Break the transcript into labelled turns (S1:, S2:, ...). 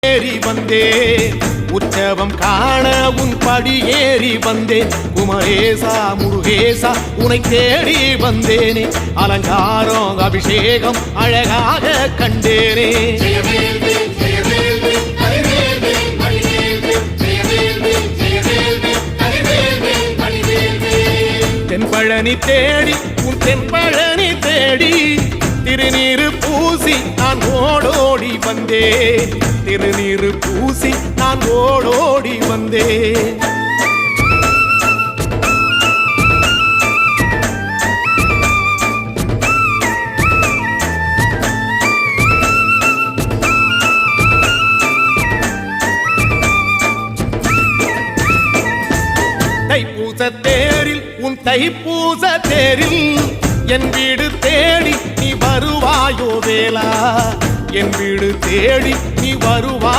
S1: ஏறி வந்தேன் உற்சவம் காண உன் படி ஏறி வந்தேன் குமரேசா முருகேசா உனை தேடி வந்தேனே அலங்காரம் அபிஷேகம் அழகாக கண்டேனே தென்பழனி தேடி உன் தென்பழனி தேடி திருநீரு பூசி நான் ஓடோடி வந்தேன் திருநீரு பூசி நான் ஓடோடி வந்தேன் தைப்பூச தேரில் உன் தைப்பூச தேரில் என் வீடு தேடி நீ வருவாயோ வேலா என் வீடு தேடி நீ வருவாய்